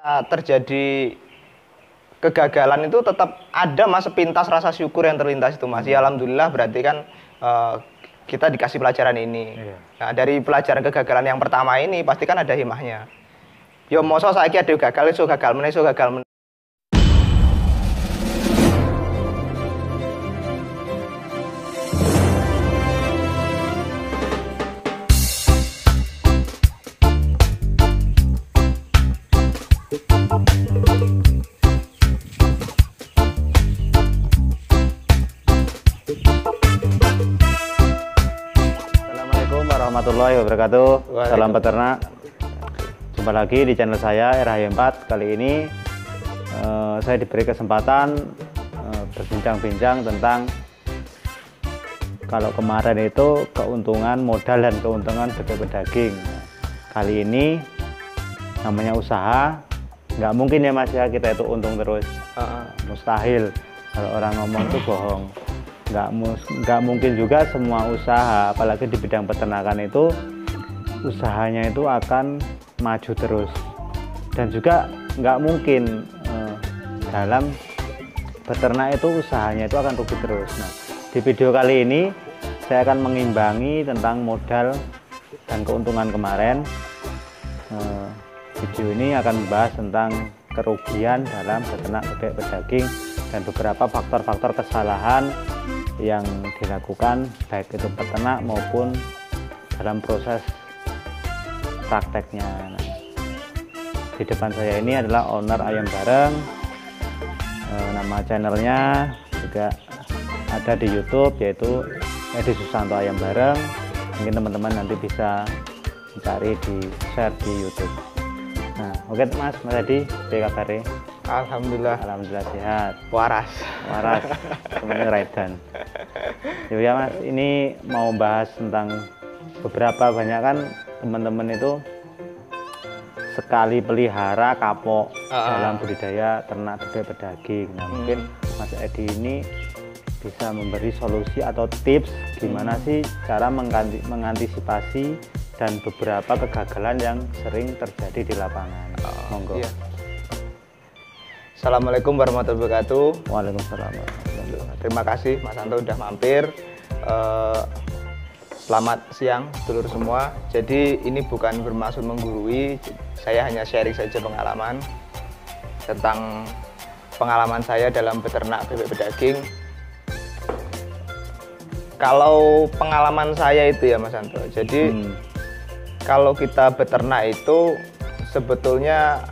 terjadi kegagalan itu tetap ada mas, sepintas rasa syukur yang terlintas itu mas. Ya alhamdulillah berarti kan kita dikasih pelajaran ini. Nah dari pelajaran kegagalan yang pertama ini pasti kan ada hikmahnya. Yo mosok saiki ada gagal, iso gagal meneh, iso gagal meneh. Warahmatullahi wabarakatuh. Salam peternak. Jumpa lagi di channel saya RH4. Kali ini saya diberi kesempatan berbincang-bincang tentang kalau kemarin itu keuntungan modal dan keuntungan bebek pedaging. Kali ini namanya usaha, nggak mungkin ya mas ya kita itu untung terus. Mustahil. Kalau orang ngomong itu bohong. Nggak mungkin juga semua usaha, apalagi di bidang peternakan itu usahanya itu akan maju terus, dan juga nggak mungkin dalam beternak itu usahanya itu akan rugi terus. Nah, di video kali ini saya akan mengimbangi tentang modal dan keuntungan kemarin. Video ini akan membahas tentang kerugian dalam beternak bebek pedaging dan beberapa faktor-faktor kesalahan yang dilakukan baik itu peternak maupun dalam proses prakteknya. Nah, di depan saya ini adalah owner ayam bareng. Nama channelnya juga ada di YouTube, yaitu Edi Susanto Ayam Bareng. Mungkin teman-teman nanti bisa mencari di share di YouTube. Nah, oke mas Edi, apa kabarnya? Alhamdulillah sehat. Waras. Semuanya Raidan. Ya mas, ini mau bahas tentang beberapa banyak kan teman-teman itu sekali pelihara kapok dalam budidaya ternak bebek pedaging. Nah mungkin mas Edi ini bisa memberi solusi atau tips gimana sih cara mengantisipasi dan beberapa kegagalan yang sering terjadi di lapangan. Monggo. Iya. Assalamualaikum warahmatullahi wabarakatuh. Waalaikumsalam. Terima kasih Mas Santo udah mampir. Selamat siang dulur semua. Jadi ini bukan bermaksud menggurui, saya hanya sharing saja pengalaman tentang pengalaman saya dalam beternak bebek pedaging. Kalau pengalaman saya itu ya Mas Santo, jadi kalau kita beternak itu sebetulnya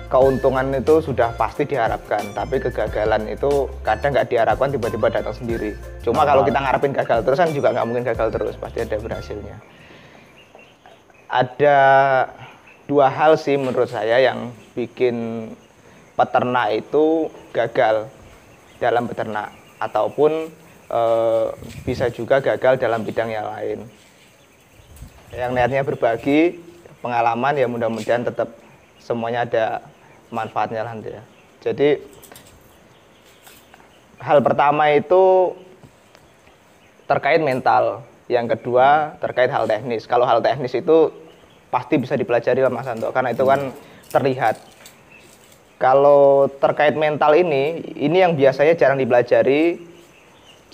keuntungan itu sudah pasti diharapkan, tapi kegagalan itu kadang nggak diharapkan tiba-tiba datang sendiri. Cuma kalau kita ngarepin gagal terus kan juga nggak mungkin gagal terus, pasti ada berhasilnya. Ada dua hal sih menurut saya yang bikin peternak itu gagal dalam beternak, ataupun bisa juga gagal dalam bidang yang lain. Yang niatnya berbagi pengalaman ya mudah-mudahan tetap semuanya ada manfaatnya nanti ya. Jadi hal pertama itu terkait mental, yang kedua terkait hal teknis. Kalau hal teknis itu pasti bisa dipelajari Mas Santo, karena itu kan terlihat. Kalau terkait mental ini yang biasanya jarang dipelajari,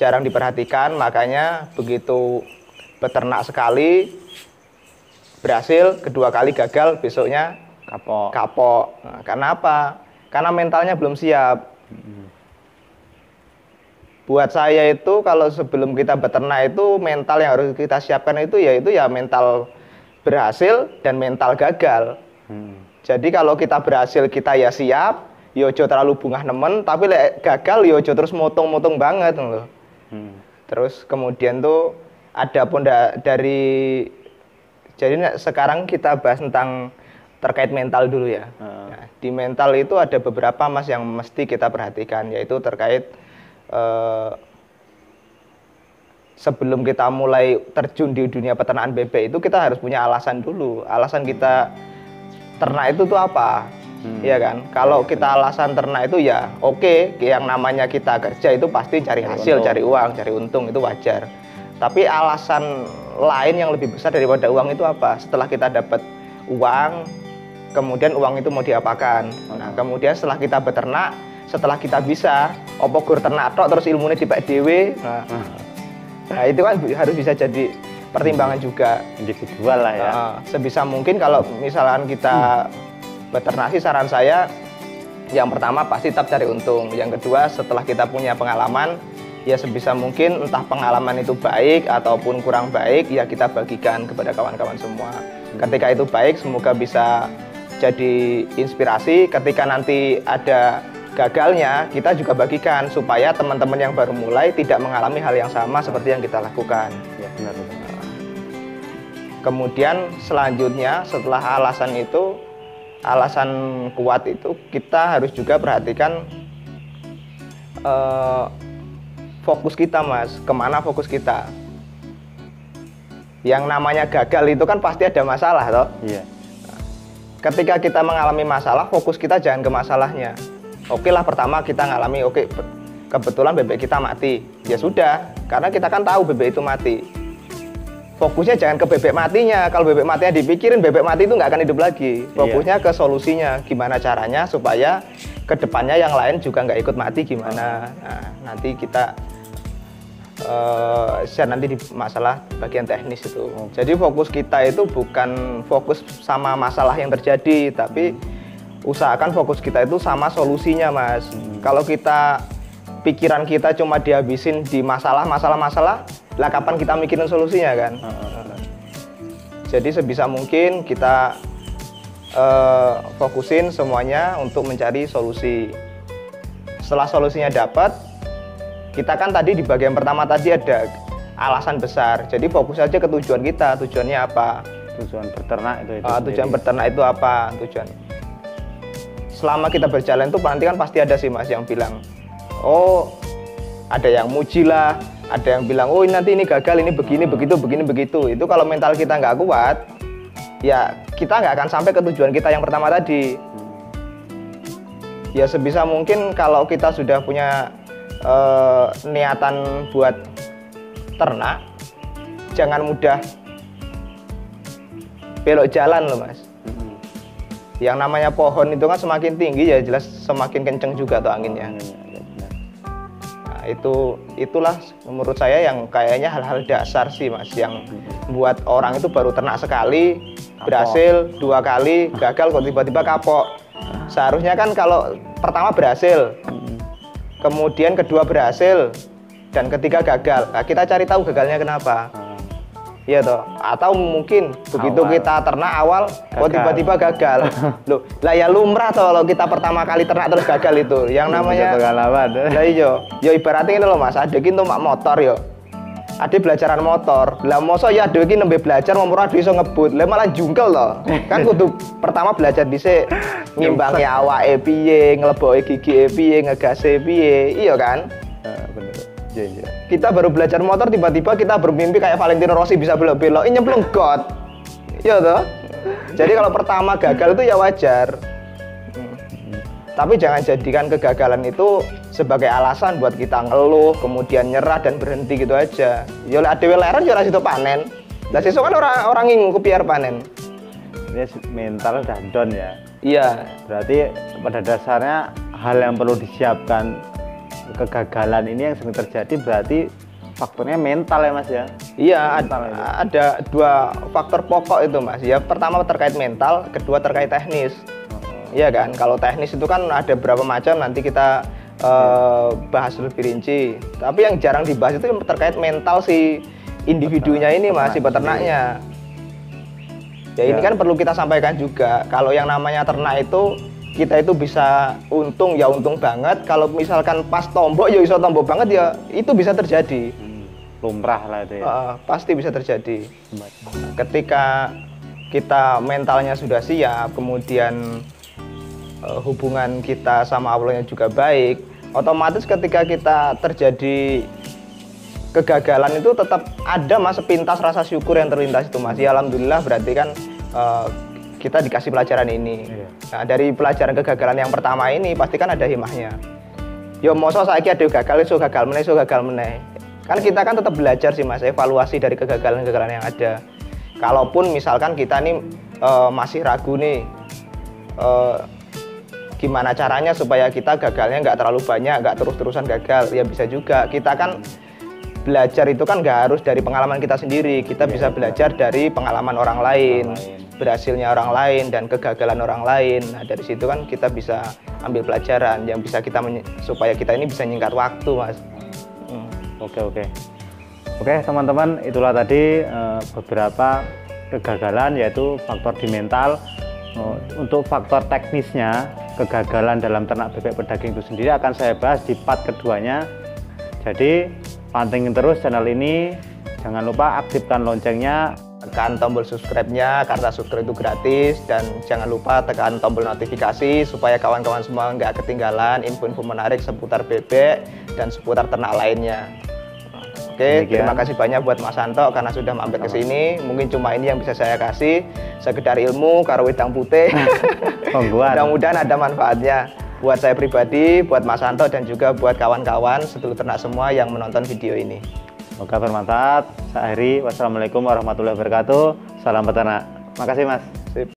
jarang diperhatikan, makanya begitu beternak sekali berhasil, kedua kali gagal, besoknya kapok. Nah, karena apa? Karena mentalnya belum siap. Buat saya itu kalau sebelum kita beternak itu mental yang harus kita siapkan itu ya mental berhasil dan mental gagal. Jadi kalau kita berhasil kita ya siap, yojo terlalu bungah nemen, tapi gagal yojo terus motong-motong banget loh. Terus kemudian tuh ada pun dari, jadi sekarang kita bahas tentang terkait mental dulu ya. Nah, di mental itu ada beberapa mas yang mesti kita perhatikan, yaitu terkait sebelum kita mulai terjun di dunia peternakan bebek itu kita harus punya alasan dulu. Alasan kita ternak itu tuh apa? Iya kan? Kalau kita alasan ternak itu ya oke, yang namanya kita kerja itu pasti cari hasil, cari uang, cari untung, itu wajar. Tapi alasan lain yang lebih besar daripada uang itu apa? Setelah kita dapat uang, kemudian uang itu mau diapakan. Nah, kemudian setelah kita beternak, setelah kita bisa opo gur ternak tok terus ilmunya dipek dhewe. Nah, itu kan harus bisa jadi pertimbangan juga individual lah ya. Sebisa mungkin kalau misalkan kita beternak sih saran saya yang pertama pasti tetap cari untung. Yang kedua setelah kita punya pengalaman ya sebisa mungkin entah pengalaman itu baik ataupun kurang baik ya kita bagikan kepada kawan-kawan semua. Ketika itu baik semoga bisa jadi inspirasi, ketika nanti ada gagalnya kita juga bagikan supaya teman-teman yang baru mulai tidak mengalami hal yang sama seperti yang kita lakukan. Ya, benar. Kemudian selanjutnya setelah alasan kuat itu kita harus juga perhatikan fokus kita Mas, kemana fokus kita. Yang namanya gagal itu kan pasti ada masalah toh. Iya. Ketika kita mengalami masalah, fokus kita jangan ke masalahnya. Oke lah pertama kita ngalami, kebetulan bebek kita mati. Ya sudah, karena kita kan tahu bebek itu mati. Fokusnya jangan ke bebek matinya. Kalau bebek matinya dipikirin, bebek mati itu nggak akan hidup lagi. Fokusnya ke solusinya, gimana caranya supaya kedepannya yang lain juga nggak ikut mati gimana. Nah, nanti kita share nanti di masalah bagian teknis itu. Jadi fokus kita itu bukan fokus sama masalah yang terjadi, tapi usahakan fokus kita itu sama solusinya, Mas. Kalau kita pikiran kita cuma dihabisin di masalah, lah kapan kita mikirin solusinya kan? Jadi sebisa mungkin kita fokusin semuanya untuk mencari solusi. Setelah solusinya dapat, kita kan tadi di bagian pertama tadi ada alasan besar. Jadi fokus aja ke tujuan kita. Tujuannya apa? Tujuan berternak itu. Tujuan berternak itu apa? Tujuan. Selama kita berjalan tuh nanti kan pasti ada sih Mas yang bilang, oh ada yang muji lah, ada yang bilang, oh nanti ini gagal, ini begini, begitu. Itu kalau mental kita nggak kuat, ya kita nggak akan sampai ke tujuan kita yang pertama tadi. Ya sebisa mungkin kalau kita sudah punya niatan buat ternak, jangan mudah belok jalan loh Mas. Yang namanya pohon itu kan semakin tinggi ya jelas semakin kenceng juga tuh anginnya. Nah, itulah menurut saya yang kayaknya hal-hal dasar sih Mas, yang buat orang itu baru ternak sekali berhasil, 2 kali gagal kok tiba-tiba kapok. Seharusnya kan kalau pertama berhasil, kemudian kedua berhasil, dan ketiga gagal. Nah, kita cari tahu gagalnya kenapa. Iya toh. Atau mungkin begitu kita ternak awal, kok tiba-tiba gagal. Loh, lah ya lumrah toh kalau kita pertama kali ternak terus gagal itu. Yang namanya pengalaman. Lah iya. Ya ibaratnya ini loh Mas, ada iki numpak motor yo. Ada belajaran motor. Lah mosok ya ada iki nembe belajar mau ora iso ngebut. Lah malah jungkel loh. Kan kudu pertama belajar dhisik ngimbangi awake piye, ngleboke gigi piye, ngegase piye. Iya kan? Bener. Iya. Kita baru belajar motor tiba-tiba kita bermimpi kayak Valentino Rossi bisa belok-belok, ini nyemplung got. Iya toh? Jadi kalau pertama gagal itu ya wajar. Tapi jangan jadikan kegagalan itu sebagai alasan buat kita ngeluh, kemudian nyerah dan berhenti gitu aja. Ya lek dhewe leren ya ora sido panen. Lah sesuk kan orang ngingu biar panen. Ini mental dan down ya. Iya. Berarti pada dasarnya hal yang perlu disiapkan kegagalan ini yang sering terjadi berarti faktornya mental ya Mas ya? Iya, ada 2 faktor pokok itu Mas. Ya pertama terkait mental, kedua terkait teknis. Iya kan, kalau teknis itu kan ada berapa macam, nanti kita bahas lebih rinci. Tapi yang jarang dibahas itu terkait mental si individunya ini Mas, si peternaknya. Ya ini kan perlu kita sampaikan juga, kalau yang namanya ternak itu kita itu bisa untung ya untung banget, kalau misalkan pas tombok ya iso tombok banget ya itu bisa terjadi. Lumrah lah itu ya. Pasti bisa terjadi. Ketika kita mentalnya sudah siap, kemudian hubungan kita sama Allahnya juga baik, otomatis ketika kita terjadi kegagalan itu tetap ada Mas sepintas rasa syukur yang terlintas itu Mas. Ya alhamdulillah berarti kan kita dikasih pelajaran ini. Nah, dari pelajaran kegagalan yang pertama ini pasti kan ada hikmahnya. Yo mosok saiki ada gagal meneh. Kan kita kan tetap belajar sih Mas, evaluasi dari kegagalan-kegagalan yang ada. Kalaupun misalkan kita nih masih ragu nih, gimana caranya supaya kita gagalnya nggak terlalu banyak, nggak terus-terusan gagal. Ya bisa juga. Kita kan belajar itu kan nggak harus dari pengalaman kita sendiri. Kita bisa belajar dari pengalaman orang lain, berhasilnya orang lain dan kegagalan orang lain. Nah, dari situ kan kita bisa ambil pelajaran yang bisa kita supaya kita ini bisa nyingkat waktu, Mas. Oke, teman-teman, itulah tadi beberapa kegagalan, yaitu faktor di mental. Untuk faktor teknisnya, kegagalan dalam ternak bebek pedaging itu sendiri akan saya bahas di part keduanya. Jadi pantengin terus channel ini, jangan lupa aktifkan loncengnya, tekan tombol subscribe-nya karena subscribe itu gratis, dan jangan lupa tekan tombol notifikasi supaya kawan-kawan semua nggak ketinggalan info-info menarik seputar bebek dan seputar ternak lainnya. Oke, terima kasih banyak buat Mas Santo karena sudah mampir ke sini. Mungkin cuma ini yang bisa saya kasih, sekedar ilmu karo wedang putih. Mudah-mudahan ada manfaatnya buat saya pribadi, buat Mas Santo, dan juga buat kawan-kawan sedulur ternak semua yang menonton video ini. Semoga bermanfaat. Saya akhiri. Wassalamualaikum warahmatullahi wabarakatuh. Salam peternak. Makasih, Mas.